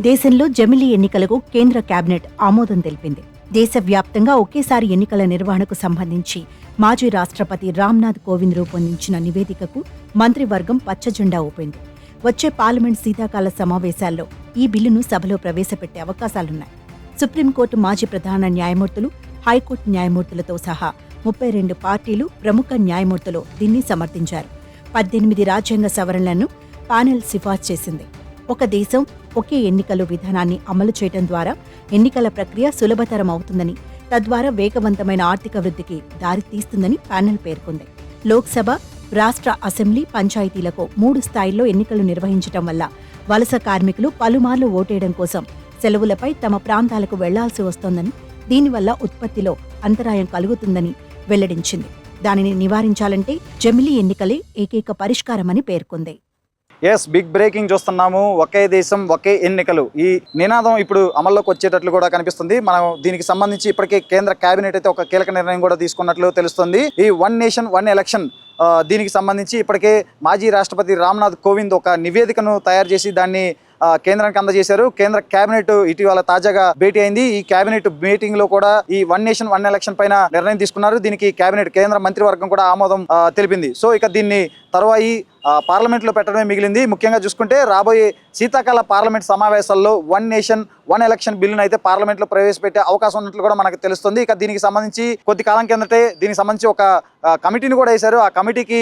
దేశంలో జమిలీ ఎన్నికలకు కేంద్ర కేబినెట్ ఆమోదం తెలిపింది. దేశవ్యాప్తంగా ఒకేసారి ఎన్నికల నిర్వహణకు సంబంధించి మాజీ రాష్ట్రపతి రామ్నాథ్ కోవింద్ రూపొందించిన నివేదికకు మంత్రివర్గం పచ్చజెండా ఊపింది. వచ్చే పార్లమెంట్ శీతాకాల సమావేశాల్లో ఈ బిల్లును సభలో ప్రవేశపెట్టే అవకాశాలున్నాయి. సుప్రీంకోర్టు మాజీ ప్రధాన న్యాయమూర్తులు, హైకోర్టు న్యాయమూర్తులతో సహా 32 పార్టీలు, ప్రముఖ న్యాయమూర్తులు దీన్ని సమర్థించారు. 18 రాజ్యాంగ సవరణలను పానెల్ సిఫార్సు చేసింది. ఒక దేశం ఒకే ఎన్నికల విధానాన్ని అమలు చేయడం ద్వారా ఎన్నికల ప్రక్రియ సులభతరం అవుతుందని, తద్వారా వేగవంతమైన ఆర్థిక వృద్ధికి దారితీస్తుందని ప్యానెల్ పేర్కొంది. లోక్సభ, రాష్ట్ర అసెంబ్లీ, పంచాయతీలకు 3 స్థాయిల్లో ఎన్నికలు నిర్వహించడం వల్ల వలస కార్మికులు పలుమార్లు ఓటేయడం కోసం సెలవులపై తమ ప్రాంతాలకు వెళ్లాల్సి వస్తోందని, దీనివల్ల ఉత్పత్తిలో అంతరాయం కలుగుతుందని వెల్లడించింది. దానిని నివారించాలంటే జమిలీ ఎన్నికలే ఏకైక పరిష్కారమని పేర్కొంది. బిగ్ బ్రేకింగ్ చూస్తున్నాము. ఒకే దేశం ఒకే ఎన్నికలు, ఈ నినాదం ఇప్పుడు అమల్లోకి వచ్చేటట్లు కూడా కనిపిస్తుంది. మనం దీనికి సంబంధించి ఇప్పటికే కేంద్ర కేబినెట్ అయితే ఒక కీలక నిర్ణయం కూడా తీసుకున్నట్లు తెలుస్తుంది. ఈ వన్ నేషన్ వన్ ఎలక్షన్ దీనికి సంబంధించి ఇప్పటికే మాజీ రాష్ట్రపతి రామ్నాథ్ కోవింద్ ఒక నివేదికను తయారు చేసి దాన్ని కేంద్రానికి అందజేశారు. కేంద్ర కేబినెట్ ఇటీవల తాజాగా భేటీ అయింది. ఈ కేబినెట్ మీటింగ్ లో కూడా ఈ వన్ నేషన్ వన్ ఎలక్షన్ పైన నిర్ణయం తీసుకున్నారు. దీనికి కేబినెట్ కేంద్ర మంత్రివర్గం కూడా ఆమోదం తెలిపింది. సో ఇక దీన్ని తర్వాయి పార్లమెంట్ లో పెట్టడమే మిగిలింది. ముఖ్యంగా చూసుకుంటే రాబోయే శీతాకాల పార్లమెంట్ సమావేశాల్లో వన్ నేషన్ వన్ ఎలక్షన్ బిల్లును అయితే పార్లమెంట్ లో ప్రవేశపెట్టే అవకాశం ఉన్నట్లు కూడా మనకు తెలుస్తుంది. ఇక దీనికి సంబంధించి కొద్ది కాలం కిందటే దీనికి సంబంధించి ఒక కమిటీని కూడా వేశారు. ఆ కమిటీకి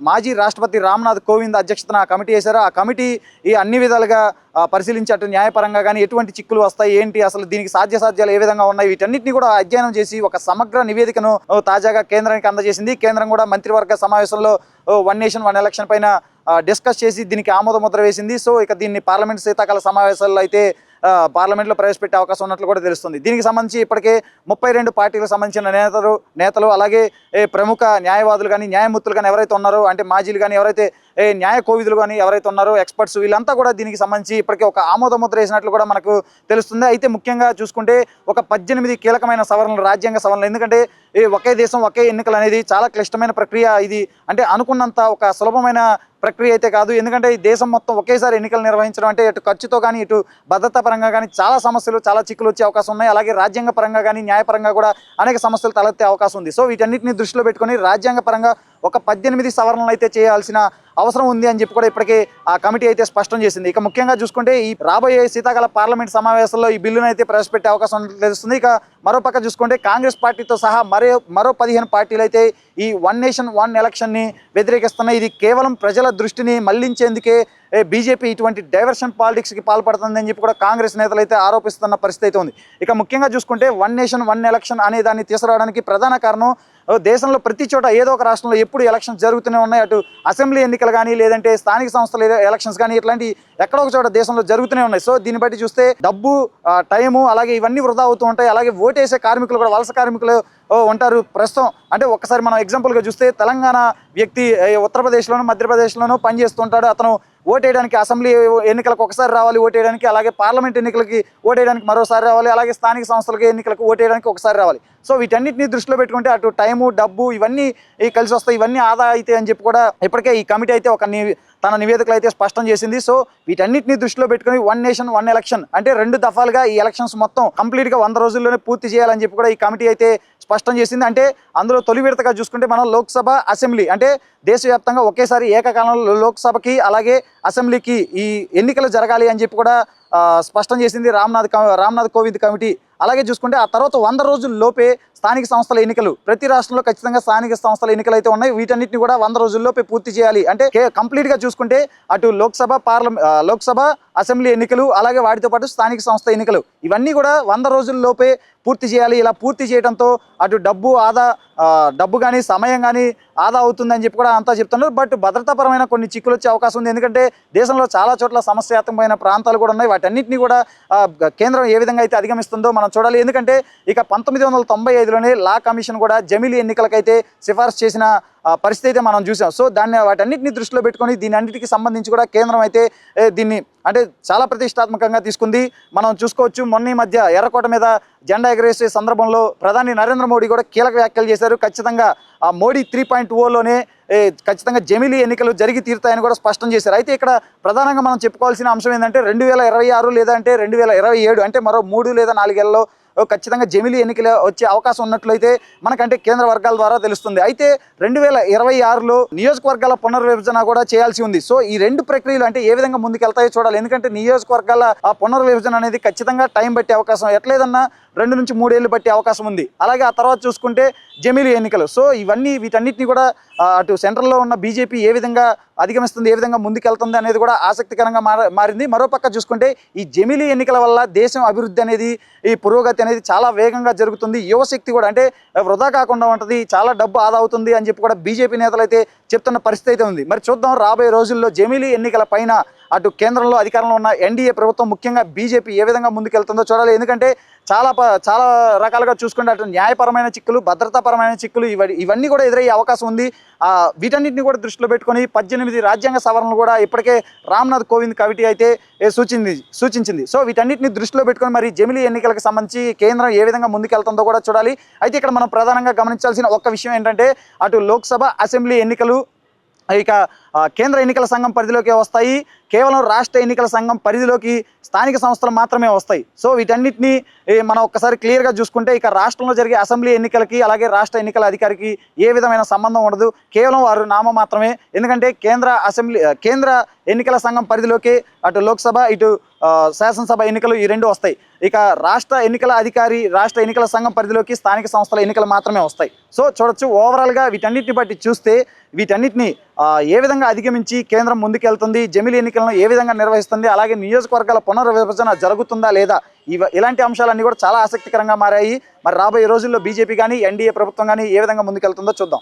మాజీ రాష్ట్రపతి రామ్నాథ్ కోవింద్ అధ్యక్షతన ఆ కమిటీ వేశారు. ఆ కమిటీ ఈ అన్ని విధాలుగా పరిశీలించి అటు న్యాయపరంగా కానీ ఎటువంటి చిక్కులు వస్తాయి, ఏంటి అసలు దీనికి సాధ్యాలు ఏ విధంగా ఉన్నాయి, వీటన్నిటిని కూడా అధ్యయనం చేసి ఒక సమగ్ర నివేదికను తాజాగా కేంద్రానికి అందజేసింది. కేంద్రం కూడా మంత్రివర్గ సమావేశంలో వన్ నేషన్ వన్ ఎలక్షన్ పైన డిస్కస్ చేసి దీనికి ఆమోద ముద్ర వేసింది. సో ఇక దీన్ని పార్లమెంట్ శీతాకాల సమావేశాల్లో అయితే పార్లమెంట్లో ప్రవేశపెట్టే అవకాశం ఉన్నట్లు కూడా తెలుస్తుంది. దీనికి సంబంధించి ఇప్పటికే 32 పార్టీలకు సంబంధించిన నేతలు అలాగే ప్రముఖ న్యాయవాదులు కానీ న్యాయమూర్తులు కానీ ఎవరైతే ఉన్నారో, అంటే మాజీలు కానీ ఎవరైతే న్యాయ కోవిదులు కానీ ఎవరైతే ఉన్నారో, ఎక్స్పర్ట్స్, వీళ్ళంతా కూడా దీనికి సంబంధించి ఇప్పటికే ఒక ఆమోద ముద్ర వేసినట్లు కూడా మనకు తెలుస్తుంది. అయితే ముఖ్యంగా చూసుకుంటే ఒక 18 కీలకమైన సవరణలు, రాజ్యాంగ సవరణలు. ఎందుకంటే ఒకే దేశం ఒకే ఎన్నికలు అనేది చాలా క్లిష్టమైన ప్రక్రియ. ఇది అంటే అనుకున్నంత ఒక సులభమైన ప్రక్రియ అయితే కాదు. ఎందుకంటే ఈ దేశం మొత్తం ఒకేసారి ఎన్నికలు నిర్వహించడం అంటే ఇటు ఖర్చుతో కానీ ఇటు భద్రతా పరంగా కానీ చాలా సమస్యలు, చాలా చిక్కులు వచ్చే అవకాశం ఉన్నాయి. అలాగే రాజ్యాంగ పరంగా కానీ న్యాయపరంగా కూడా అనేక సమస్యలు తలెత్తే అవకాశం ఉంది. సో వీటన్నిటిని దృష్టిలో పెట్టుకొని రాజ్యాంగ పరంగా ఒక 18 సవరణలు అయితే చేయాల్సిన అవసరం ఉంది అని చెప్పి కూడా ఇప్పటికే ఆ కమిటీ అయితే స్పష్టం చేసింది. ఇక ముఖ్యంగా చూసుకుంటే ఈ రాబోయే శీతాకాల పార్లమెంట్ సమావేశాల్లో ఈ బిల్లును అయితే ప్రవేశపెట్టే అవకాశం తెలుస్తుంది. ఇక మరోపక్క చూసుకుంటే కాంగ్రెస్ పార్టీతో సహా మరో 15 పార్టీలు అయితే ఈ వన్ నేషన్ వన్ ఎలక్షన్ని వ్యతిరేకిస్తున్నాయి. ఇది కేవలం ప్రజల దృష్టిని మళ్లించేందుకే బీజేపీ ఇటువంటి డైవర్షన్ పాలిటిక్స్కి పాల్పడుతుందని చెప్పి కూడా కాంగ్రెస్ నేతలు అయితే ఆరోపిస్తున్న పరిస్థితి అయితే ఉంది. ఇక ముఖ్యంగా చూసుకుంటే వన్ నేషన్ వన్ ఎలక్షన్ అనే దాన్ని తీసుకురావడానికి ప్రధాన కారణం దేశంలో ప్రతి చోట ఏదో ఒక రాష్ట్రంలో ఎప్పుడు ఎలక్షన్స్ జరుగుతూనే ఉన్నాయి. అటు అసెంబ్లీ ఎన్నికలు కానీ, లేదంటే స్థానిక సంస్థల ఎలక్షన్స్ కానీ, ఇట్లాంటి ఎక్కడో ఒక చోట దేశంలో జరుగుతూనే ఉన్నాయి. సో దీన్ని బట్టి చూస్తే డబ్బు, టైము, అలాగే ఇవన్నీ వృధా అవుతూ ఉంటాయి. అలాగే ఓటేసే కార్మికులు కూడా, వలస కార్మికులు ఉంటారు. ప్రస్తుతం అంటే ఒక్కసారి మనం ఎగ్జాంపుల్గా చూస్తే తెలంగాణ వ్యక్తి ఉత్తరప్రదేశ్లోనూ మధ్యప్రదేశ్లోనూ పనిచేస్తుంటాడు. అతను ఓటేయడానికి అసెంబ్లీ ఎన్నికలకు ఒకసారి రావాలి ఓటేయడానికి, అలాగే పార్లమెంట్ ఎన్నికలకి ఓటేయడానికి మరోసారి రావాలి, అలాగే స్థానిక సంస్థలకి ఎన్నికలకు ఓటేయడానికి ఒకసారి రావాలి. సో వీటన్నిటిని దృష్టిలో పెట్టుకుంటే అటు టైము, డబ్బు ఇవన్నీ కలిసి వస్తాయి. ఇవన్నీ ఆదా అయితే అని చెప్పి కూడా ఇప్పటికే ఈ కమిటీ అయితే తన నివేదికలు అయితే స్పష్టం చేసింది. సో వీటన్నిటిని దృష్టిలో పెట్టుకుని వన్ నేషన్ వన్ ఎలక్షన్ అంటే 2 దఫాలుగా ఈ ఎలక్షన్స్ మొత్తం కంప్లీట్గా 100 రోజుల్లోనే పూర్తి చేయాలని చెప్పి కూడా ఈ కమిటీ అయితే స్పష్టం చేసింది. అంటే అందులో తొలి విడతగా చూసుకుంటే మనం లోక్సభ, అసెంబ్లీ అంటే దేశవ్యాప్తంగా ఒకేసారి ఏకకాలంలో లోక్సభకి అలాగే అసెంబ్లీకి ఈ ఎన్నికలు జరగాలి అని చెప్పి కూడా స్పష్టం చేసింది రామ్నాథ్ కోవింద్ కమిటీ. అలాగే చూసుకుంటే ఆ తర్వాత 100 రోజుల లోపే స్థానిక సంస్థల ఎన్నికలు, ప్రతి రాష్ట్రంలో ఖచ్చితంగా స్థానిక సంస్థల ఎన్నికలు అయితే ఉన్నాయి. వీటన్నిటిని కూడా 100 రోజుల్లోపే పూర్తి చేయాలి. అంటే కంప్లీట్గా చూసుకుంటే అటు లోక్సభ, అసెంబ్లీ ఎన్నికలు, అలాగే వాటితో పాటు స్థానిక సంస్థ ఎన్నికలు ఇవన్నీ కూడా 100 రోజుల్లోపే పూర్తి చేయాలి. ఇలా పూర్తి చేయడంతో అటు డబ్బు కానీ సమయం కానీ ఆదా అవుతుందని చెప్పి కూడా అంతా చెప్తున్నారు. బట్ భద్రతాపరమైన కొన్ని చిక్కులు వచ్చే అవకాశం ఉంది. ఎందుకంటే దేశంలో చాలా చోట్ల సమస్యాత్మకమైన ప్రాంతాలు కూడా ఉన్నాయి. వాటన్నిటిని కూడా కేంద్రం ఏ విధంగా అయితే అధిగమిస్తుందో మనం చూడాలి. ఎందుకంటే ఇక 1995లోనే లా కమిషన్ కూడా జమిలీ ఎన్నికలకైతే సిఫార్సు చేసిన పరిస్థితి అయితే మనం చూసాం. సో వాటన్నిటిని దృష్టిలో పెట్టుకొని దీని అన్నిటికీ సంబంధించి కూడా కేంద్రం అయితే దీన్ని అంటే చాలా ప్రతిష్టాత్మకంగా తీసుకుంది. మనం చూసుకోవచ్చు, మొన్న ఈ మధ్య ఎర్రకోట మీద జెండా ఎగరేసే సందర్భంలో ప్రధాని నరేంద్ర మోడీ కూడా కీలక వ్యాఖ్యలు చేశారు. ఖచ్చితంగా ఆ మోడీ 3.0లోనే ఖచ్చితంగా జమిలీ ఎన్నికలు జరిగి తీరుతాయని కూడా స్పష్టం చేశారు. అయితే ఇక్కడ ప్రధానంగా మనం చెప్పుకోవాల్సిన అంశం ఏంటంటే 2026 లేదంటే 2027 అంటే మరో 3 లేదా 4 ఏళ్లలో ఖచ్చితంగా జమిలీ ఎన్నికలు వచ్చే అవకాశం ఉన్నట్లయితే మనకంటే కేంద్ర వర్గాల ద్వారా తెలుస్తుంది. అయితే 2026లో నియోజకవర్గాల పునర్విభజన కూడా చేయాల్సి ఉంది. సో ఈ రెండు ప్రక్రియలు అంటే ఏ విధంగా ముందుకెళ్తాయో చూడాలి. ఎందుకంటే నియోజకవర్గాల ఆ పునర్విభజన అనేది ఖచ్చితంగా టైం పట్టే అవకాశం, ఎట్లేదన్నా 2 నుంచి 3 ఏళ్ళు పట్టే అవకాశం ఉంది. అలాగే ఆ తర్వాత చూసుకుంటే జమిలీ ఎన్నికలు. సో వీటన్నిటిని కూడా అటు సెంట్రల్లో ఉన్న బీజేపీ ఏ విధంగా అధిగమిస్తుంది, ఏ విధంగా ముందుకెళ్తుంది అనేది కూడా ఆసక్తికరంగా మారింది. మరోపక్క చూసుకుంటే ఈ జమిలీ ఎన్నికల వల్ల దేశం అభివృద్ధి అనేది, ఈ పురోగతి అనేది చాలా వేగంగా జరుగుతుంది. యువశక్తి కూడా అంటే వృధా కాకుండా ఉంటుంది, చాలా డబ్బు ఆదా అవుతుంది అని చెప్పి కూడా బీజేపీ నేతలు అయితే చెప్తున్న పరిస్థితి అయితే ఉంది. మరి చూద్దాం రాబోయే రోజుల్లో జమిలీ ఎన్నికల పైన అటు కేంద్రంలో అధికారంలో ఉన్న ఎన్డీఏ ప్రభుత్వం, ముఖ్యంగా బీజేపీ ఏ విధంగా ముందుకెళ్తుందో చూడాలి. ఎందుకంటే చాలా రకాలుగా చూసుకుంటే అటు న్యాయపరమైన చిక్కులు, భద్రతాపరమైన చిక్కులు ఇవన్నీ కూడా ఎదురయ్యే అవకాశం ఉంది. వీటన్నిటిని కూడా దృష్టిలో పెట్టుకొని 18 రాజ్యాంగ సవరణలు కూడా ఇప్పటికే రామ్నాథ్ కోవింద్ కమిటీ అయితే సూచించింది. సో వీటన్నిటిని దృష్టిలో పెట్టుకొని మరి జమిలీ ఎన్నికలకు సంబంధించి కేంద్రం ఏ విధంగా ముందుకెళ్తుందో కూడా చూడాలి. అయితే ఇక్కడ మనం ప్రధానంగా గమనించాల్సిన ఒక్క విషయం ఏంటంటే అటు లోక్సభ, అసెంబ్లీ ఎన్నికలు ఇక కేంద్ర ఎన్నికల సంఘం పరిధిలోకి వస్తాయి. కేవలం రాష్ట్ర ఎన్నికల సంఘం పరిధిలోకి స్థానిక సంస్థలు మాత్రమే వస్తాయి. సో వీటన్నిటిని మనం ఒక్కసారి క్లియర్గా చూసుకుంటే ఇక రాష్ట్రంలో జరిగే అసెంబ్లీ ఎన్నికలకి అలాగే రాష్ట్ర ఎన్నికల అధికారికి ఏ విధమైన సంబంధం ఉండదు. కేవలం వారు నామ మాత్రమే. ఎందుకంటే కేంద్ర ఎన్నికల సంఘం పరిధిలోకి అటు లోక్సభ, ఇటు శాసనసభ ఎన్నికలు ఈ రెండు వస్తాయి. ఇక రాష్ట్ర ఎన్నికల అధికారి, రాష్ట్ర ఎన్నికల సంఘం పరిధిలోకి స్థానిక సంస్థల ఎన్నికలు మాత్రమే వస్తాయి. సో చూడొచ్చు ఓవరాల్గా వీటన్నిటిని బట్టి చూస్తే వీటన్నిటిని ఏ విధంగా అధిగమించి కేంద్రం ముందుకెళ్తుంది, జమిలీ ఎన్నికలను ఏ విధంగా నిర్వహిస్తుంది, అలాగే నియోజకవర్గాల పునర్విభజన జరుగుతుందా లేదా, ఇలాంటి అంశాలన్నీ కూడా చాలా ఆసక్తికరంగా మారాయి. మరి రాబోయే రోజుల్లో బీజేపీ కానీ ఎన్డీఏ ప్రభుత్వం కానీ ఏ విధంగా ముందుకెళ్తుందో చూద్దాం.